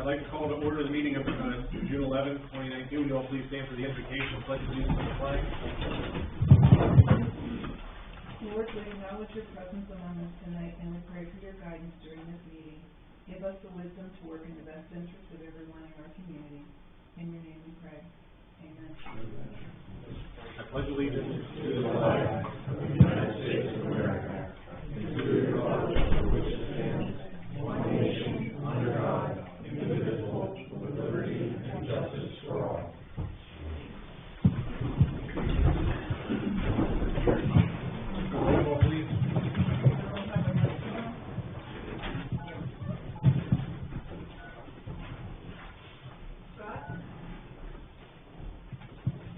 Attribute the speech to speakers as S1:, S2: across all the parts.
S1: like to call to order the meeting of June 11th, 2019. Would you all please stand for the invocation, pledge allegiance to the flag?
S2: Lord, we acknowledge your presence among us tonight, and we pray for your guidance during this meeting. Give us the wisdom to work in the best interest of everyone in our community. In your name we pray. Amen.
S1: I pledge allegiance to the
S3: flag of the United States of America and to the republic for which it stands, one nation, under God, indivisible, with liberty and justice for all.
S1: Roll call, please.
S2: Scott?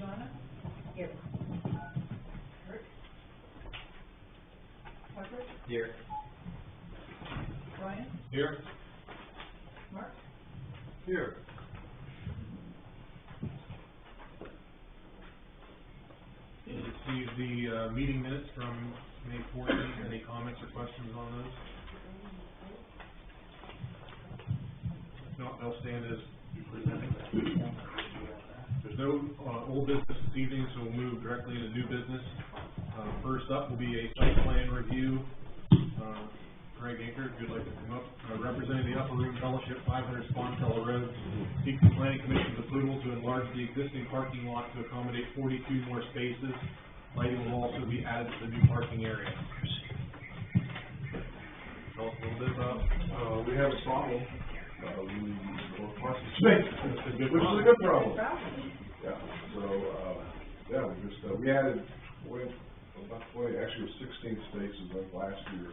S2: Donna?
S4: Here.
S2: Kurt? Tucker?
S1: Here.
S2: Brian?
S1: Here.
S2: Mark?
S1: Here. You received the meeting minutes from May 14th. Any comments or questions on those? If not, they'll stand as presented. There's no old business this evening, so we'll move directly into new business. First up will be a site plan review. Greg Anker, if you'd like to come up, representing the Upper Room Fellowship, 500 Sponfellow Road, seeks the Planning Commission's approval to enlarge the existing parking lot to accommodate 42 more spaces. Lighting will also be added to the new parking area. Tell us a little bit about.
S5: We have a problem. We need more parking space, which is a good problem. Yeah. So we added. Actually, it was 16 spaces like last year,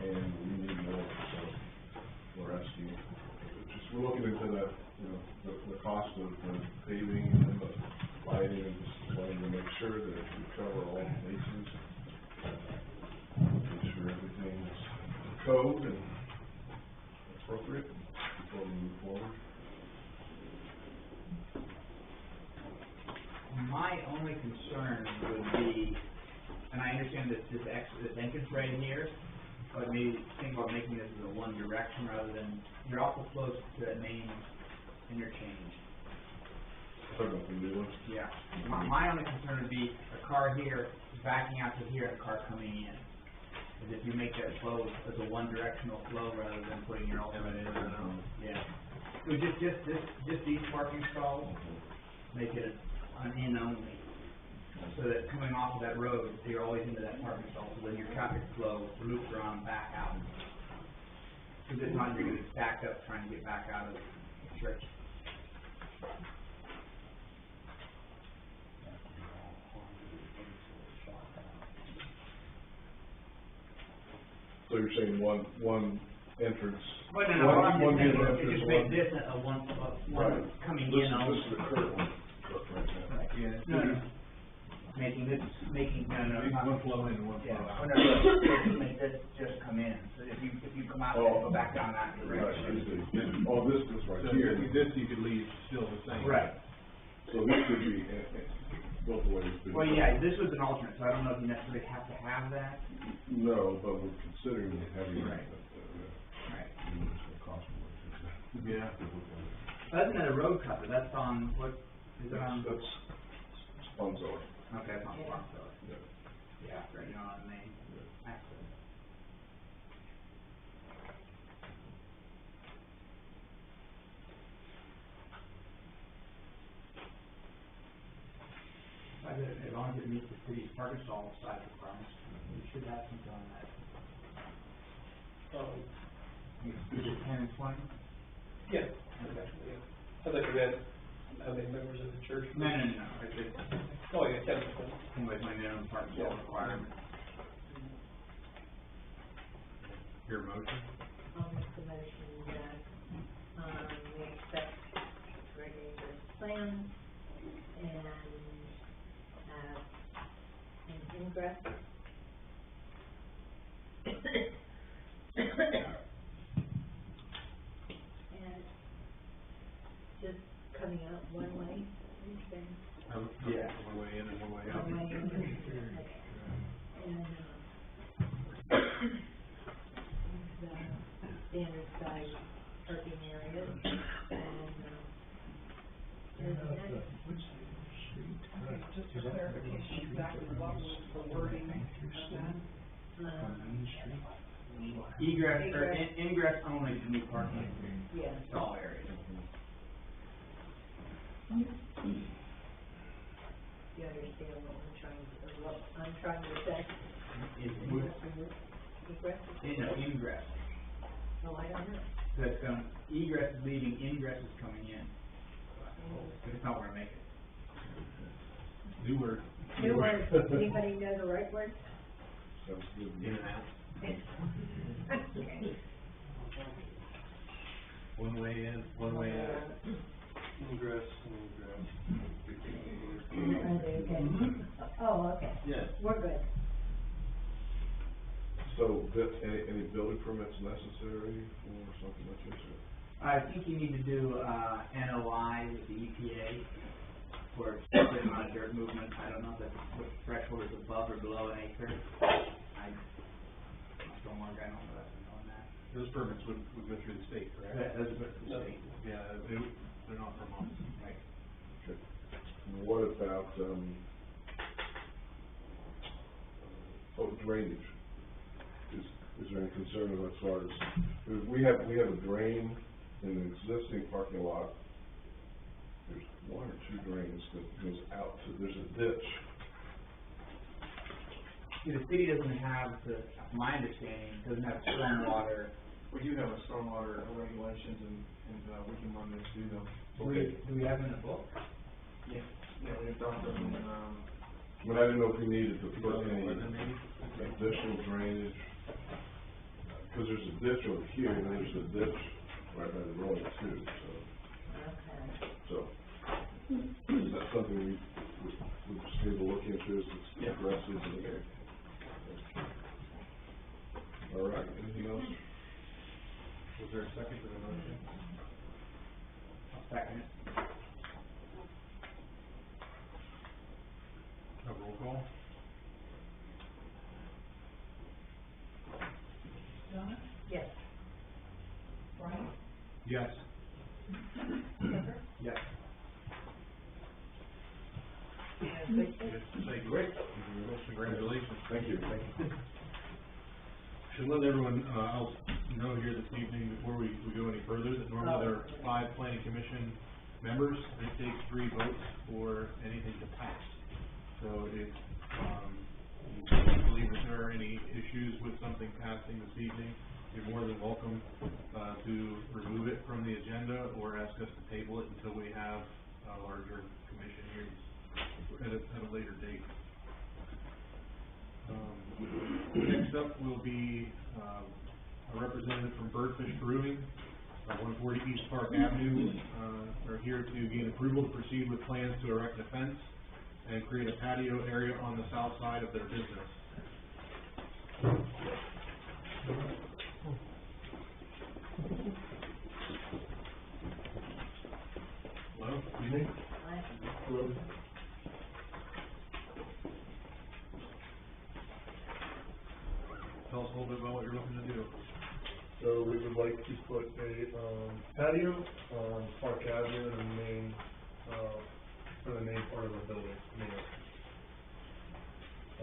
S5: and we need more. So we're asking. We're looking into the cost of the paving and the lighting, and just wanting to make sure that we cover all the bases, make sure everything is code and appropriate before we move forward.
S6: My only concern would be, and I understand that this entrance right here, but maybe think about making this as a one direction rather than, you're awful close to that main interchange.
S5: Talking about the new one?
S6: Yeah. My only concern would be a car here backing out to here and a car coming in. Because if you make that flow as a one directional flow rather than putting your ultimate in or out. Yeah. So just these parking stalls, make it an in only. So that coming off of that road, you're always into that parking stall, so when your traffic flow loops around back out. Because if not, you're going to get stacked up trying to get back out of the church.
S5: So you're saying one entrance?
S6: Well, no, I'm just saying,
S5: entrance,
S6: just make this a one
S5: right.
S6: Coming
S5: This
S6: in on.
S5: This is the current one. Right.
S1: Yeah.
S6: No. Making
S1: one flow in and one flow out.
S6: Make this just come in. So if you come out and go back down that direction.
S5: Right. Oh, this is right
S1: So
S5: here.
S1: this you could leave still the same.
S6: Right.
S5: So this could be both ways.
S6: Well, yeah, this was an alternate, so I don't know if you necessarily have to have that.
S5: No, but we're considering having
S6: Right. Right.
S5: It's going to cost more.
S1: Yeah.
S6: That's not a road cover. That's on what is it on?
S5: That's Sponfellow.
S6: Okay, that's on farm road.
S5: Yeah.
S6: Yeah, right. You're on the main access. As long as it meets the city's parking stall size requirements, we should have something on that. Is it 10 and 20?
S7: Yeah.
S6: Okay.
S7: I thought you had how many members of the church?
S6: No. It's just,
S7: Oh, yeah, 10 to 20.
S6: anyways, my minimum parking stall requirement.
S1: Your motion?
S4: I'll make the motion that, we accept Greg Anger's plan and have an ingress. And just coming out one way, you saying?
S6: Yeah.
S1: One way in and one way out.
S4: One way in. Okay. And, the standard size parking areas.
S2: clarification exactly what was the wording of that?
S6: Egress, or ingress only to new parking
S4: Yeah.
S6: stall areas.
S4: You understand what I'm trying to say?
S6: It would,
S4: Egress?
S6: ingress.
S4: No, I don't know.
S6: That's, egress is leaving, ingress is coming in. It's not where I make it.
S1: New word.
S4: New word, anybody know the right word?
S5: Sounds good.
S1: In and out.
S4: Okay.
S1: One way in, one way out.
S7: Ingress and egress.
S4: Okay. Oh, okay.
S1: Yes.
S4: We're good.
S5: So, any building permits necessary for something like this?
S6: I think you need to do, NOI with the EPA for a certain amount of dirt movement. I don't know if the threshold is above or below an acre. I don't want to guy on that.
S1: Those permits would go through the state, correct?
S6: Those are good for the state.
S1: Yeah, they're not from us.
S6: Right.
S5: Okay. What about, drainage? Is there any concern as far as, we have a drain in the existing parking lot. There's one or two drains that goes out to, there's a ditch.
S6: See, the city doesn't have, my understanding, doesn't have stormwater.
S1: We do have a stormwater regulations and we can run this through them.
S6: Do we have them in the book?
S1: Yeah, we've done them,
S5: But I didn't know if we needed to put any additional drainage, because there's a ditch over here, and there's a ditch right by the road too,
S4: Okay.
S5: so is that something we would just need to look into as it's progressive? Okay. All right, anything else?
S1: Was there a second to the motion?
S6: I'll second it.
S1: A roll call?
S2: Donna?
S4: Yes.
S2: Brian?
S1: Yes.
S2: Tucker?
S6: Yes.
S2: And Victor?
S1: Thank you. Great. Congratulations.
S5: Thank you.
S1: Should let everyone else know here this evening, before we go any further, that normally there are 5 planning commission members, and it takes 3 votes for anything to pass. So if you believe that there are any issues with something passing this evening, you're more than welcome to remove it from the agenda or ask us to table it until we have a larger commission hearings at a later date. Next up will be a representative from Birdfish Brewing, 140 East Park Avenue, are here to gain approval to proceed with plans to erect a fence and create a patio area on the south side of their business. Hello, evening.
S5: Hello.
S1: Tell us a little bit about what you're looking to do.
S8: So we would like to put a patio on Park Avenue in the main, for the main part of the building. I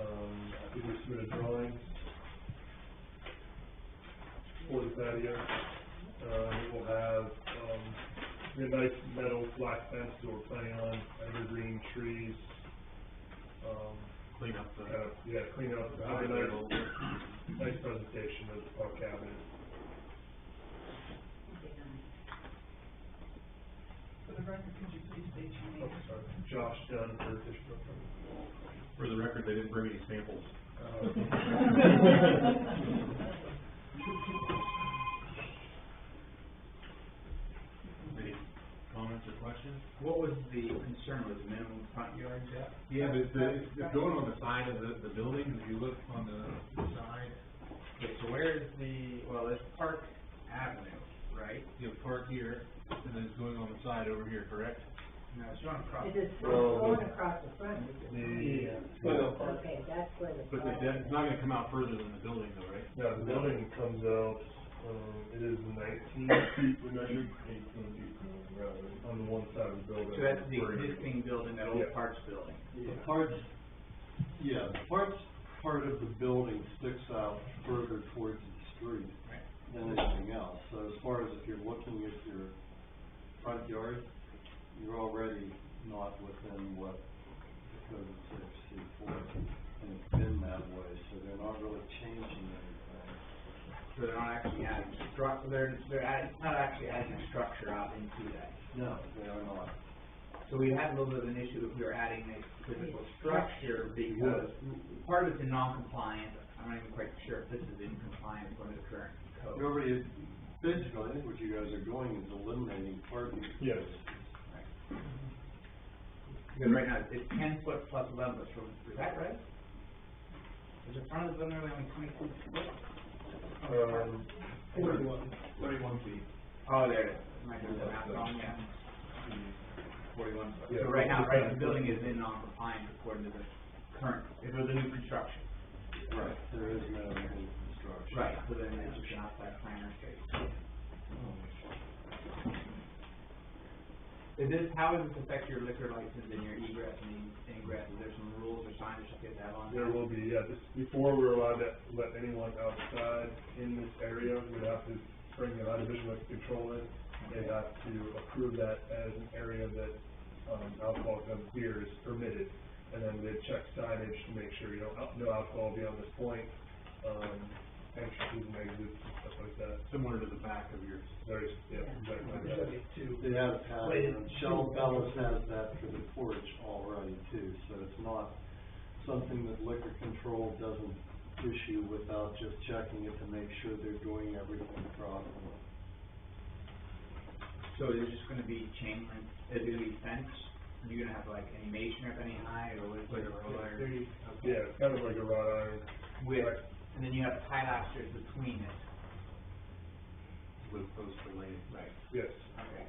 S8: think we submitted drawings for the patio. It will have a nice metal black fence that we're planning on, evergreen trees.
S1: Clean up the.
S8: Clean up, have a nice presentation of Park Avenue.
S2: For the record, could you please state your
S8: Oh,
S2: name?
S8: sorry, Josh Dunn, Birdfish Brooklyn.
S1: For the record, they didn't bring any samples. Any comments or questions?
S6: What was the concern with the minimum front yard depth?
S1: Yeah, but it's going on the side of the building, if you look on the side,
S6: Okay, so where is well, there's Park Avenue, right?
S1: you have park here, and then it's going on the side over here, correct?
S6: No, it's going across.
S4: It is going across the front. Okay, that's where the.
S1: But it's not gonna come out further than the building though, right?
S8: Yeah, the building comes out, It is 19 feet, we measured 18 feet, rather, on the one side of the building.
S6: So that's the existing building, that old
S8: Yeah.
S6: parts building.
S3: The parts part of the building sticks out further towards the street
S6: Right.
S3: than anything else. So as far as if you're looking at your front yard, you're already not within what the code says C4, and it's been that way, so they're not really changing anything.
S6: So they're not actually adding it's not actually adding a structure out into that.
S3: No, they are not.
S6: So we had a little bit of an issue if we were adding a physical structure, because part of it's in non-compliant. I'm not even quite sure if this is in compliance according to the current code.
S3: You already, basically, I think what you guys are doing is eliminating parking.
S8: Yes.
S6: Because right now, it's 10 foot plus 11 foot, so is that right? Is the front of the building only 22 foot?
S1: 31 feet.
S6: Oh, there it is. Am I doing the math wrong? Yeah. 41 foot.
S8: Yeah,
S6: So right now,
S8: it's
S6: the building is in non-compliance according to the current, if it was a new construction.
S3: Right, there is no new construction.
S6: Right, so then it's just an outside planter space. How does this affect your liquor license and your egress and ingress? Is there some rules or signage you have to have on that?
S8: There will be, yeah, before we're allowed to let anyone outside in this area, we'd have to bring the division of control in. They have to approve that as an area that, alcohol and beer is permitted. And then they check signage to make sure, no alcohol beyond this point, entrances and exits and stuff like that.
S1: Similar to the back of yours.
S8: Very, yeah, exactly.
S3: They have had, Shell Bellis has that for the porch already too, so it's not something that liquor control doesn't issue without just checking it to make sure they're doing everything properly.
S6: So is it just gonna be chain link, is it gonna be fence? Are you gonna have like any masonry up any high, or what is it, or?
S8: Yeah, it's kind of like a wrought iron.
S6: With, and then you have pilasters between it.
S1: With post related.
S6: Right.
S8: Yes.
S6: Okay.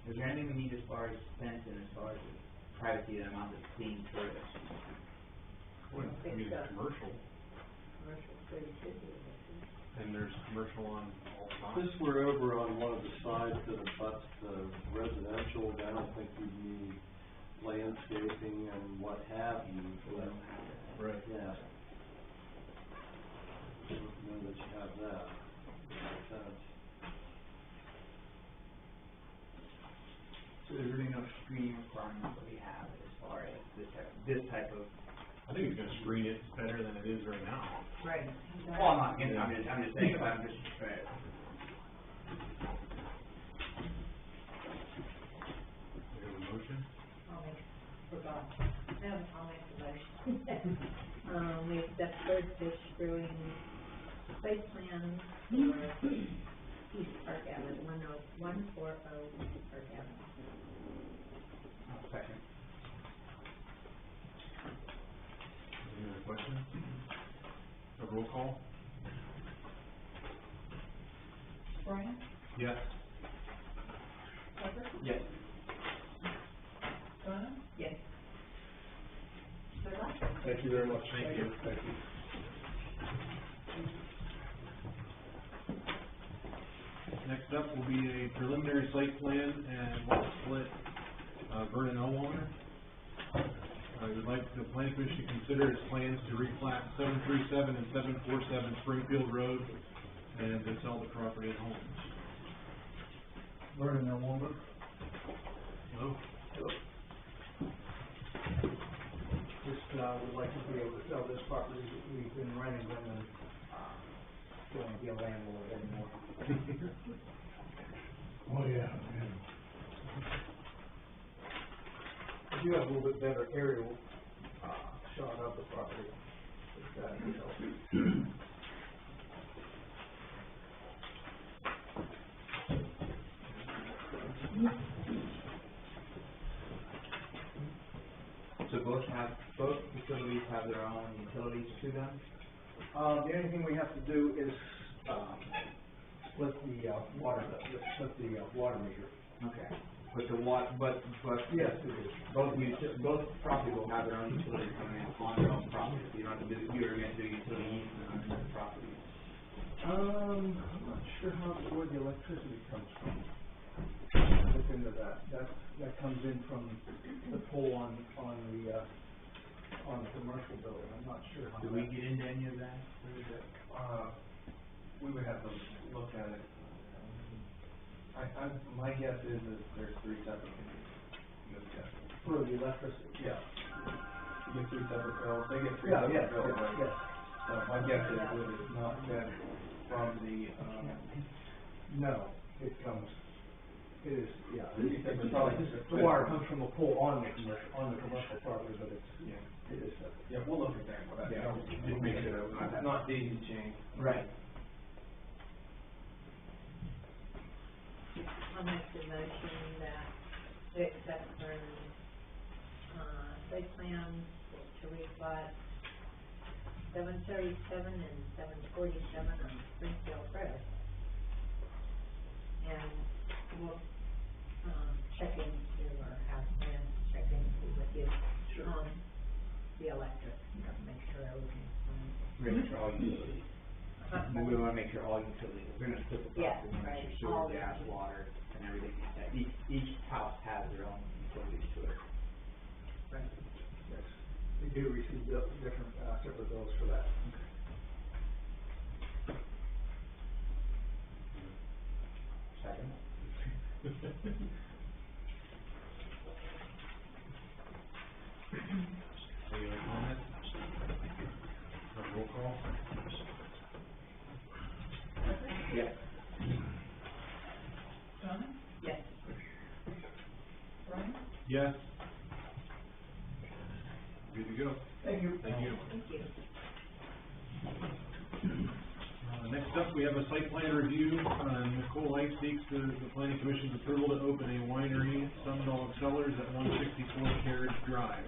S6: Is there anything we need as far as fence and as far as privacy that amount that's seen through this?
S1: Well, I mean, it's commercial,
S4: Commercial, so you should do it.
S1: and there's commercial on all
S3: This
S1: sides.
S3: we're over on one of the sides that abuts the residential, I don't think we need landscaping and what have you, but,
S1: Right.
S3: yeah. Know that you have that, makes sense.
S6: So there's really no screening requirement that we have as far as this type of.
S1: I think it's gonna screen it better than it is right now.
S2: Right.
S6: Well, I'm not against, I'm just saying, I'm just,
S1: Do you have a motion?
S4: I'll make the motion. We accept Birdfish Brewing site plan for East Park Avenue, 140 East Park Avenue.
S6: second.
S1: Any other questions? A roll call?
S2: Brian?
S1: Yes.
S2: Tucker?
S6: Yes.
S2: Donna?
S4: Yes.
S2: Sarah?
S8: Thank you very much.
S1: Thank you.
S8: Thank you.
S1: Next up will be a preliminary site plan and lot split, Vernon Elwanger. I would like the planning commission to consider its plans to replat 737 and 747 Springfield Road and to sell the property and homes.
S9: Vernon Elwanger.
S1: Hello?
S9: Just, would like to be able to sell this property. We've been renting them and, don't want to be a landlord anymore. Oh, yeah, man. You have a little bit better aerial, shot of the property. If that helps.
S6: So both facilities have their own utilities to them?
S9: The only thing we have to do is, split the water meter.
S6: Okay. But
S9: Yes, it is.
S6: both properties will have their own utilities coming in on their own property, so you don't want to do, you were gonna do utility easement on the property.
S9: I'm not sure where the electricity comes from. Look into that. That comes in from the pole on the commercial building. I'm not sure how.
S6: Do we get into any of that?
S7: We would have to look at it. My guess is that there's 3 separate things. Good guess.
S9: For the electricity?
S7: Yeah. You get 3 separate bills, they get 3
S9: Yeah,
S7: separate bills, right?
S9: yes.
S7: My guess is that it's not that from the,
S9: No, it is, yeah.
S7: it's probably just
S9: The wire comes from a pole on the commercial property, but it is separate.
S7: yeah, we'll look at that, but
S9: Yeah.
S7: just make sure it's not daisy chain.
S9: Right.
S4: I'll make the motion that we accept for, site plans to reflect 737 and 747 on Springfield Road. And we'll, check into, or have plans to check into with you, the electric, make sure everything's fine.
S6: We're gonna make sure all utilities. We wanna make sure all utilities, we're gonna split the
S4: Yeah,
S6: property, make
S4: right,
S6: sure
S4: all
S6: sewer, gas,
S4: utilities.
S6: water, and everything, that each house has their own utilities to it.
S4: Right.
S9: Yes. We do receive different, separate bills for that.
S6: Second?
S1: Any other comments? Roll call?
S6: Yes.
S2: Donna?
S4: Yes.
S2: Brian?
S1: Yes. Good to go.
S9: Thank you.
S1: Thank you.
S4: Thank you.
S1: Next up, we have a site plan review. Nicole Light seeks the planning commission's approval to open a winery, Sundog Cellars at 164 Carriage Drive.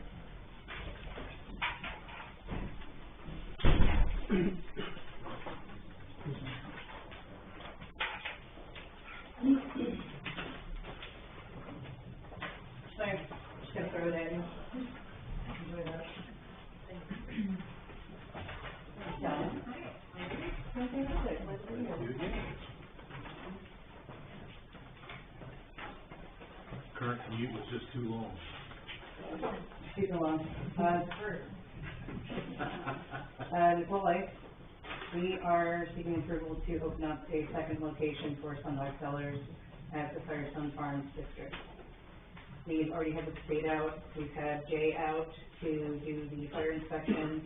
S2: Thanks. Just gonna throw that in. Enjoy that. Donna? Fantastic.
S1: Current commute was just too long.
S10: Speak along. Nicole Light, we are seeking approval to open up a second location for Sunlight Cellars at the Firestone Farms district. We've already had the state out, we've had Jay out to do the fire inspection,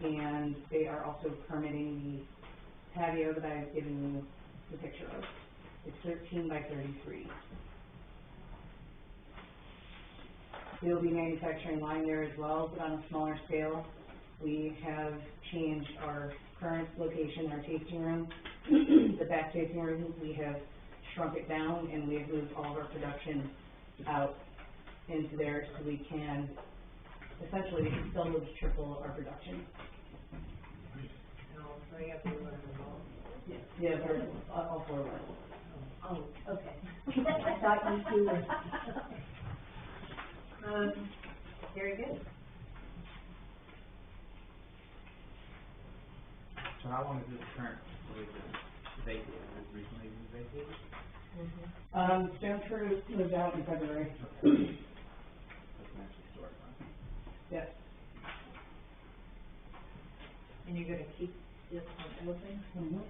S10: and they are also permitting the patio that I've given you the picture of. It's 13 by 33. We'll be manufacturing wine there as well, but on a smaller scale. We have changed our current location, our tasting room. The back tasting room, we have shrunk it down and we have moved all of our production out into there so we can, essentially, we can still move to triple our production.
S4: No, so you have to learn them all.
S10: Yeah, we're all four of us.
S4: Oh, okay. I thought you two were. Very good.
S6: So how long is this current, vacated, was it recently vacated?
S10: Stone Fruit moved out in February.
S6: That's next to store, huh?
S10: Yes.
S4: And you're gonna keep this one open?
S10: Mm-hmm.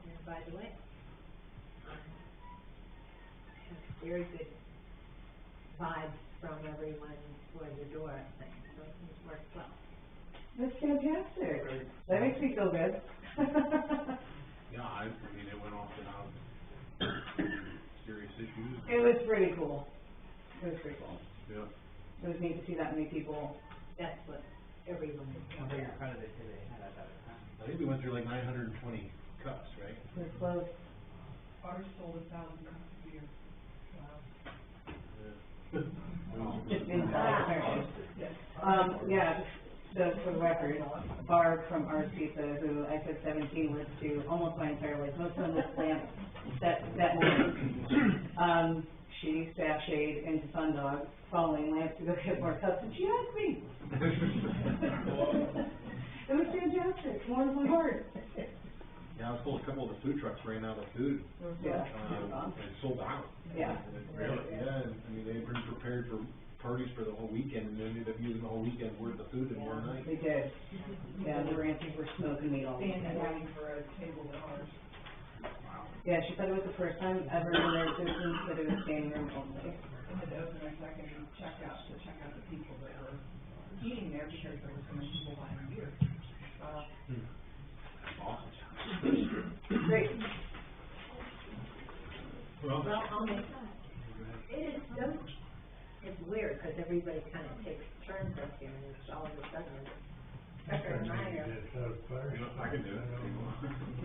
S4: And by the way, have very good vibes from everyone for the door thing, so it's worked well.
S10: That's fantastic. That makes me feel good.
S1: Yeah, I mean, it went off without serious issues.
S10: It was pretty cool. It was pretty cool.
S1: Yeah.
S10: It was neat to see that many people.
S4: That's what everyone is
S6: How
S4: doing.
S6: big a crowd did they say they had at that time?
S1: I think we went through like 920 cups, right?
S10: We're close.
S2: Ours sold 1,000 cups a year.
S10: Just inside. Yeah, the the record, Barb from RCSA, who I said 17 was to almost my entire life, most of them lit lamps that morning. She sashayed into Sundog, following lamps to go get more cups, and she asked me. It was fantastic, more than my heart.
S1: Yeah, I was told a couple of the food trucks ran out of food,
S10: Yeah.
S1: and sold out.
S10: Yeah.
S1: And it really, yeah, and, I mean, they had been prepared for parties for the whole weekend, and they ended up using the whole weekend worth of food in one night.
S10: They did. Yeah, the ranchers were smoking meat all
S2: And
S10: weekend.
S2: waiting for a table at ours.
S10: Yeah, she said it was the first time ever in their existence that it was standing room only.
S2: I had to open a second checkout to check out the people that were eating there because there were so many people buying beer.
S1: Awesome.
S10: Great.
S1: Well,
S4: Well, I'll make that. It is so, it's weird, because everybody kind of takes turns up here, and it's all of a sudden, Becker and I are.
S1: you know, I can do it.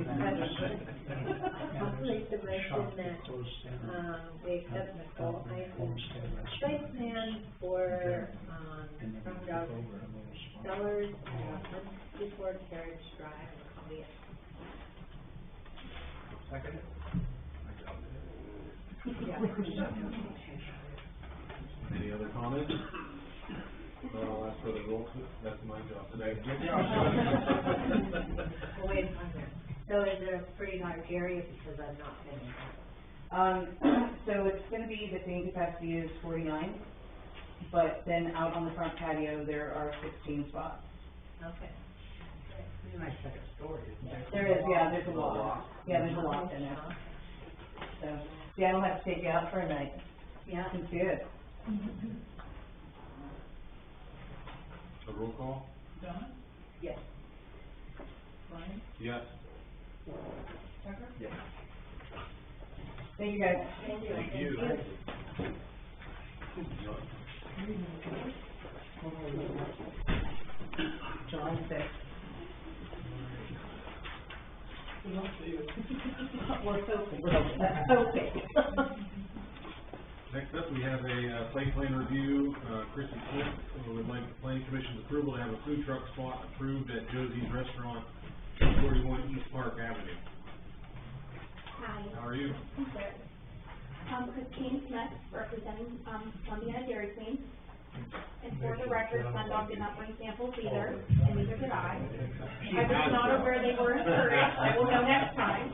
S4: I'd like to mention that, we accept Nicole Heisen's site plan for, from Doug Sellers, 154 Carriage Drive in Columbiana.
S6: Second?
S1: Any other comments? Well, I'll ask for the roll, that's my job today.
S4: Well, wait a minute. So is it a pretty large area, because I've not been in that?
S10: So it's gonna be, the same capacity is 49, but then out on the front patio, there are 16 spots.
S4: Okay.
S6: Pretty nice second story, isn't there?
S10: There is, yeah, there's a lot. Yeah, there's a lot in there. So, yeah, I'll have to take you out for a night.
S4: Yeah.
S10: You can see it.
S1: A roll call?
S2: Don?
S4: Yes.
S2: Brian?
S1: Yes.
S2: Tucker?
S6: Yes.
S10: Thank you, guys.
S4: Thank you.
S1: Thank you.
S10: July 6th. We're hoping. Hoping.
S1: Next up, we have a site plan review. Chrissy Smith would like the planning commission's approval to have a food truck spot approved at Josie's Restaurant, 41 East Park Avenue.
S11: Hi,
S1: How are you?
S11: I'm good. Christine Smith, representing, Columbiana Dairy Queen. And for the record, Sundog did not bring samples either, and neither did I. I was not aware they were encouraged, I will know next time.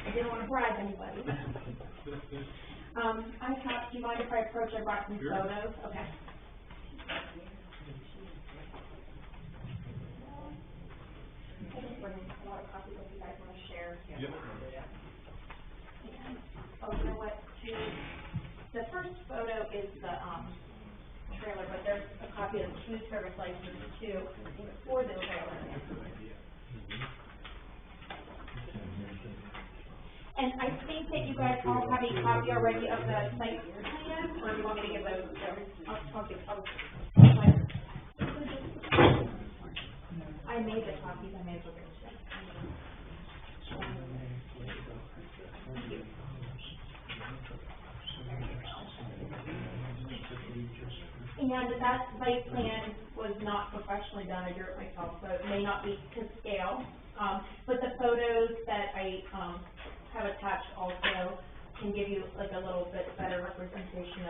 S11: I didn't want to bribe anybody. I have, do you mind if I approach, I brought some
S1: Sure.
S11: photos, okay. I didn't bring a lot of copies if you guys want to share.
S1: Yep.
S11: And, oh, you know what, the first photo is the, trailer, but there's a copy of the food service license too, for the trailer. And I think that you guys all have a copy already of the site plan, or do you want me to give those? I made the copies, I made the copies. Thank you. And that site plan was not professionally done, I drew it myself, so it may not be to scale. But the photos that I, have attached also can give you like a little bit better representation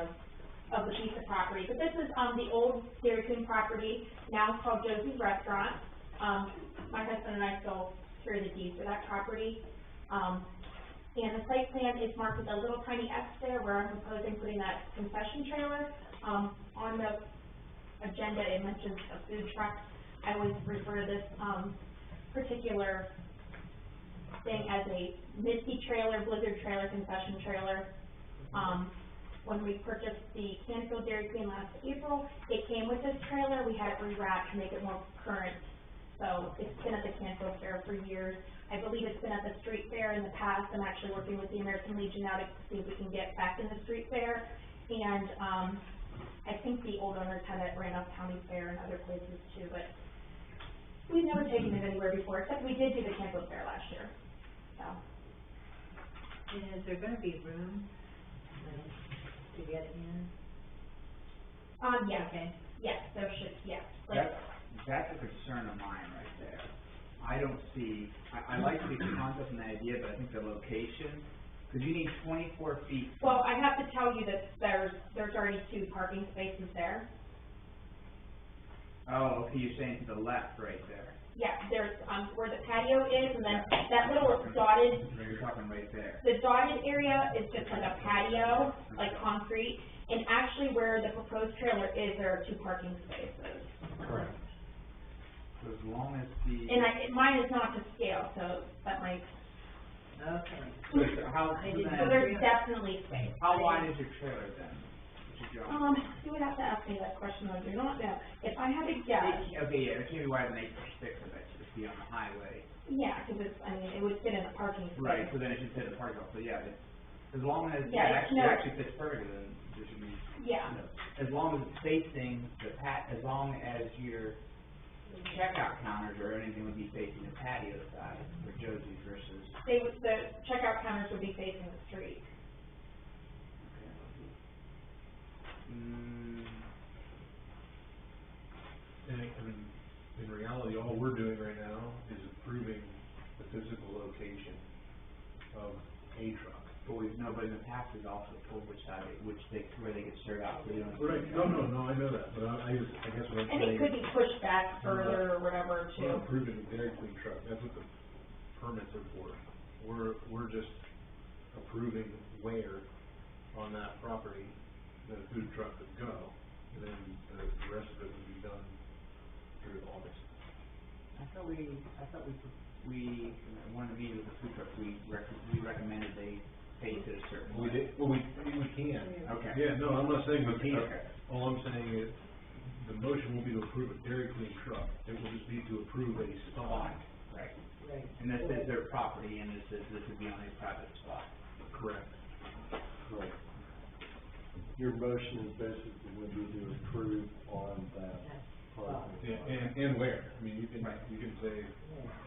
S11: of the piece of property. But this is, the old Dairy Queen property, now it's called Josie's Restaurant. My husband and I still share the deed for that property. And the site plan is marked with a little tiny X there where I'm proposing putting that concession trailer. On the agenda, it mentions a food truck. I always refer to this, particular thing as a Misty trailer, Blizzard trailer, concession trailer. When we purchased the Canfield Dairy Queen last April, it came with this trailer. We had it rewrapped to make it more current. So it's been at the Canfield Fair for years. I believe it's been at the street fair in the past. I'm actually working with the American Legion now to see if we can get back in the street fair. And, I think the old owners had it Randolph County Fair and other places too, but we've never taken it anywhere before, except we did do the Canfield Fair last year, so.
S4: And is there gonna be room, to get in?
S11: Yes,
S4: Okay.
S11: yes, there should, yes, like,
S6: that's a concern of mine right there. I don't see, I like the concept and the idea, but I think the location, cause you need 24 feet.
S11: Well, I have to tell you that there's already 2 parking spaces there.
S6: Oh, okay, you're saying to the left right there.
S11: Yeah, there's, where the patio is, and then that little dotted,
S6: You're talking right there.
S11: the dotted area is just like a patio, like concrete, and actually where the proposed trailer is, there are 2 parking spaces.
S1: Correct.
S6: So as long as the.
S11: And mine is not to scale, so that might,
S4: Okay.
S6: So how,
S11: so there's definitely space.
S6: how wide is your trailer then? John?
S11: You would have to ask me that question, though, you're not now, if I had to guess,
S6: Okay, yeah, it can't be wider than 8'6", because that should be on the highway.
S11: yeah, because it's, I mean, it would fit in a parking space.
S6: Right, so then it should fit in the parking lot, so yeah, as long as,
S11: Yeah,
S6: yeah,
S11: it's
S6: it
S11: no-
S6: actually fits perfectly, then there should be,
S11: Yeah,
S6: as long as it's facing as long as your checkout counters or anything would be facing the patio side for Josie's versus.
S11: the checkout counters would be facing the street.
S1: And, I mean, in reality, all we're doing right now is approving the physical location of a truck.
S6: But in the past is also told which side, where they get served out, so you don't.
S1: Right, no, I know that, but I guess what I'm
S11: And
S1: saying.
S11: it could be pushed back further or whatever,
S1: We're
S11: too.
S1: approving a Dairy Queen truck, that's what the permits are for. We're just approving where on that property the food truck would go, and then the rest of it would be done through August.
S6: I thought we wanted to meet with the food truck, we recommended they face it a certain way.
S1: We did, well, we can.
S6: Okay.
S1: Yeah, no, I'm not saying we can't.
S6: Okay.
S1: All I'm saying is, the motion will be to approve a Dairy Queen truck, it will just be to approve a spot.
S6: Right.
S4: Right.
S6: And this is their property, and this would be on a private spot.
S1: Correct.
S3: Right. Your motion is basically would be to approve on that property.
S1: Yeah, and where, I mean, you can,
S6: Right.
S1: you can say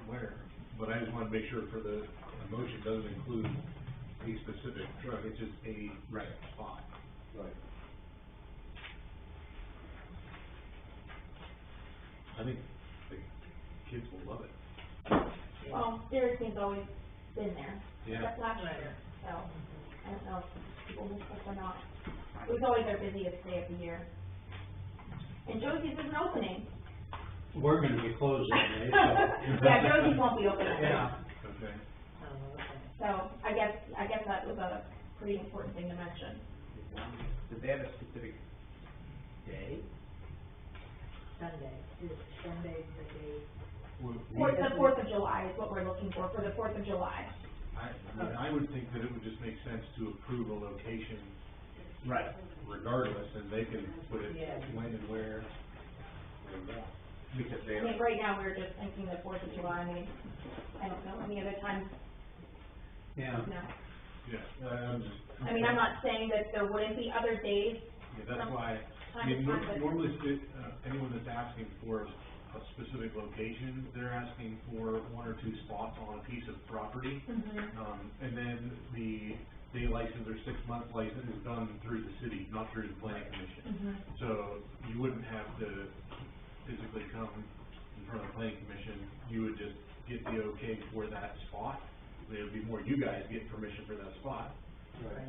S1: where, but I just wanna make sure for the motion doesn't include a specific truck, it's just a
S6: Right.
S1: spot.
S3: Right.
S1: I think the kids will love it.
S11: Well, Dairy Queen's always been there.
S1: Yeah.
S11: That's last year, so, I don't know if people miss us or not. It was always our busiest day of the year. And Josie's isn't opening.
S3: We're gonna be closed that day, so.
S11: Yeah, Josie's won't be opening.
S1: Okay.
S4: Oh, okay.
S11: So, I guess that was a pretty important thing to mention.
S6: Did they have a specific day?
S4: Sunday, is Sunday the day?
S11: The 4th of July is what we're looking for the 4th of July.
S1: I would think that it would just make sense to approve a location
S6: Right.
S1: regardless, and they can put it
S4: Yeah.
S1: when and where they want.
S6: Because
S11: I
S6: they're.
S11: mean, right now, we're just thinking the 4th of July, I mean, I don't know any other time,
S6: Yeah.
S11: no.
S1: Yeah, I'm just.
S11: I mean, I'm not saying that there wouldn't be other days,
S1: Yeah, that's why, I
S11: time
S1: mean,
S11: to time, but.
S1: normally, anyone that's asking for a specific location, they're asking for 1 or 2 spots on a piece of property.
S11: Mhm.
S1: And then the day license or 6-month license is done through the city, not through the planning commission.
S11: Mhm.
S1: So you wouldn't have to physically come in front of the planning commission, you would just get the okay for that spot. It would be more you guys getting permission for that spot,
S3: Right.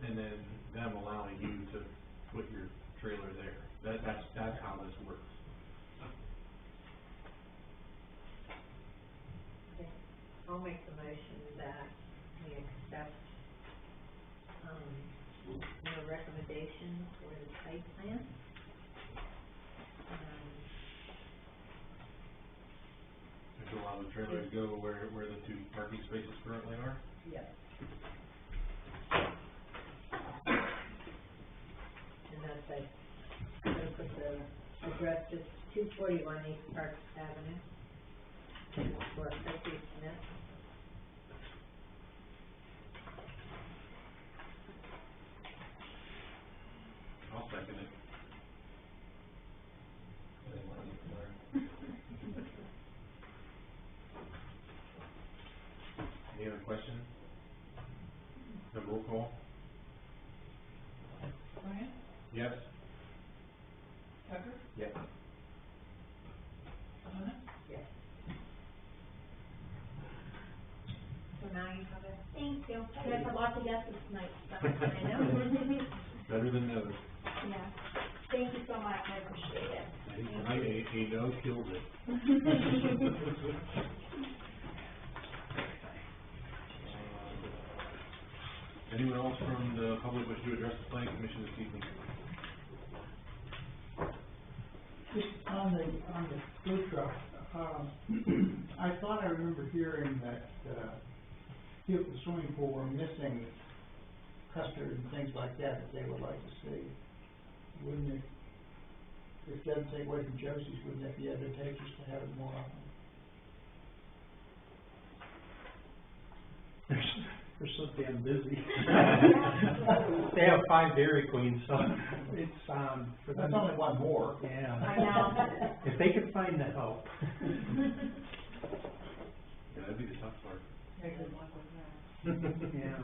S1: and then them allowing you to put your trailer there. That's how this works.
S4: Okay. I'll make the motion that we accept, the recommendation for the site plan.
S1: And to allow the trailer to go where the 2 parking spaces currently are.
S4: Yes. And that's it. I'm gonna put the address is 241 East Park Avenue, for Chrissy Smith.
S1: I'll second it. Any other questions? The roll call?
S2: Brian?
S1: Yes?
S2: Tucker?
S6: Yep.
S4: you have it.
S11: Thank you. You guys have lots of guesses tonight, so.
S4: I know.
S1: Better than never.
S11: Yeah. Thank you so much, I appreciate it.
S1: I think a no kills it. Anyone else from the public wish to address the planning commission this evening?
S9: Just on the food truck, I thought I remember hearing that, people at the swimming pool were missing custard and things like that they would like to see. Wouldn't it, if it doesn't take away from Josie's, wouldn't it be advantageous to have it more often?
S12: They're so damn busy. They have 5 Dairy Queens, so it's, for them.
S9: That's only one more.
S12: Yeah.
S11: I know.
S12: If they could find the help.
S1: Yeah, that'd be the tough part.
S2: Yeah, good luck with that.
S12: Yeah.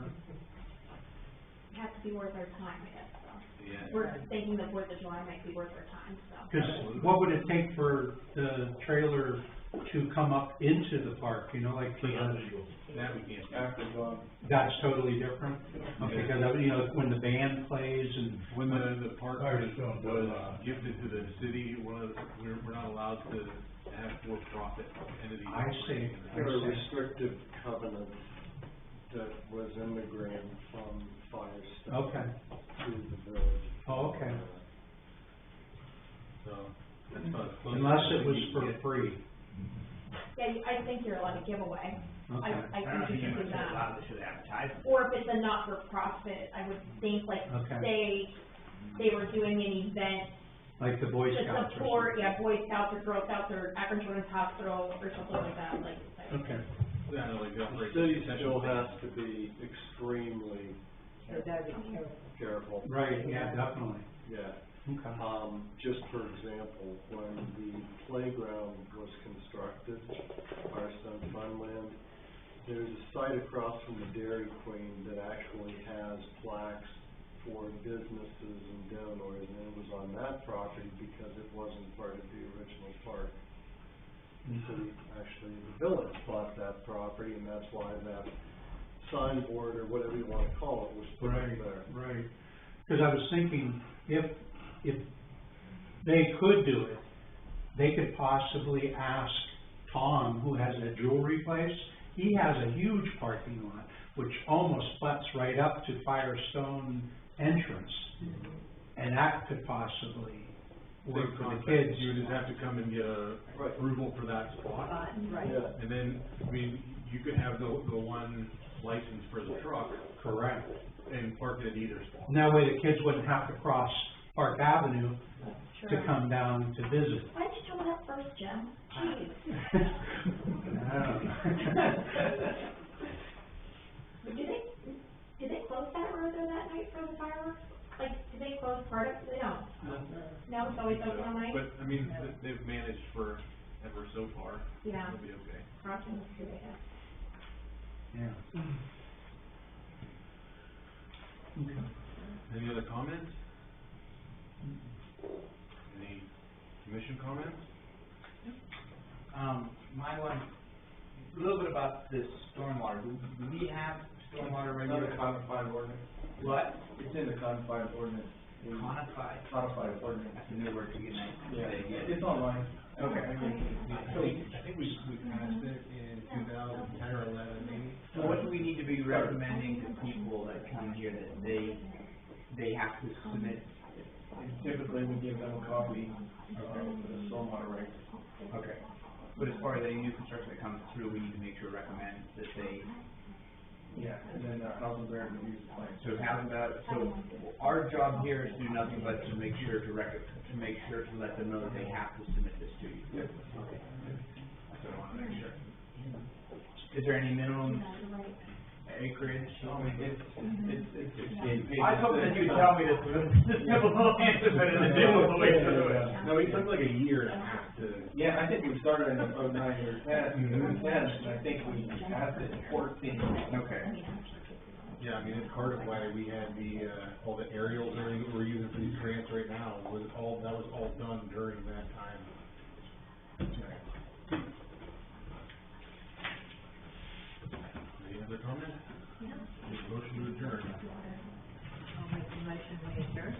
S11: It has to be worth our time, I guess, so.
S1: Yeah.
S11: We're thinking the 4th of July might be worth our time, so.
S12: Because what would it take for the trailer to come up into the park, you know, like for the,
S1: That we can't do.
S5: After dawn.
S12: that's totally different? Okay, because, you know, when the band plays and,
S1: When the park was gifted to the city, we're not allowed to have for-profit entities.
S12: I see.
S3: There were restrictive covenants that was in the grant from Firestone
S12: okay,
S3: to the village.
S12: oh, okay.
S1: So, that's about as close.
S12: Unless
S1: as
S12: it was
S1: we can
S12: for
S1: get.
S12: free.
S11: Yeah, I think you're allowed to give away.
S12: Okay.
S11: I
S6: I don't
S11: think
S6: think
S11: you
S6: you
S11: can do
S6: should allow
S11: that.
S6: this to advertise.
S11: Or if it's a not-for-profit, I would think, like,
S12: Okay.
S11: they were doing an event
S12: Like the Boy
S11: to
S12: Scouts or
S11: support,
S12: something?
S11: yeah, Boy Scouts or Girl Scouts or Akron Children's Hospital or something like that, like.
S12: Okay.
S1: Yeah, no, like the
S3: The
S1: operation.
S3: city still has to be extremely careful.
S12: Right, yeah, definitely.
S3: Yeah.
S12: Okay.
S3: Just for example, when the playground was constructed, Firestone Funland, there's a site across from the Dairy Queen that actually has plaques for businesses and donors, and it was on that property because it wasn't part of the original park. So actually, the village bought that property, and that's why that signboard, or whatever you wanna call it, was put up
S12: Right,
S3: there.
S12: right. Because I was thinking, if they could do it, they could possibly ask Tom, who has a jewelry place, he has a huge parking lot, which almost butts right up to Firestone entrance. And that could possibly work for the kids.
S1: You would just have to come and get a
S3: Right.
S1: approval for that spot.
S4: Right.
S3: Yeah.
S1: And then, I mean, you could have the one license for the truck
S12: Correct.
S1: and park it at either spot.
S12: And that way the kids wouldn't have to cross Park Avenue to
S11: Sure.
S12: come down to visit.
S11: Why didn't you tell me that first, Jim? Jeez. Did they close that road there that night for the fireworks? Like, did they close part of it? They don't. No, it's always open all night?
S1: But, I mean, they've managed for ever so far.
S11: Yeah.
S1: It'll be okay.
S11: Crossing the street, I guess.
S12: Yeah.
S1: Any other comments? Any commission comments?
S6: My one, a little bit about this stormwater. Do we have stormwater
S7: It's not a
S6: regulations?
S7: codified ordinance.
S6: What?
S7: It's in the codified ordinance.
S6: Codified?
S7: Codified ordinance.
S6: That's a new word to get
S7: Yeah, it's online.
S6: Okay.
S7: I mean,
S1: I think we passed it in 2010 or 11 maybe.
S6: So what do we need to be recommending to people that come here that they have to submit?
S7: typically we give them a copy, for the stormwater regs.
S6: Okay. But as far as any new construction that comes through, we need to make sure to recommend that they,
S7: Yeah, and then, housing grant reviews the plan.
S6: so having that, so our job here is to do nothing but to make sure to let them know that they have to submit this to you.
S7: Yep.
S6: Okay. That's what I wanna make sure. Is there any minimum acreage?
S7: I mean, it's 16 pages.
S6: I was hoping that you'd tell me this simple little answer, but it's a difficult way through it.
S1: No, it took like a year and a half to.
S7: Yeah, I think we started in 09 or 10, and I think we passed it in 14.
S6: Okay.
S1: Yeah, I mean, it's part of why we had the, all the aerials and everything that we're using for these grants right now, that was all done during that time. Any other comments?
S4: No.
S1: Make a motion to adjourn.
S4: I'll make the motion, we adjourn.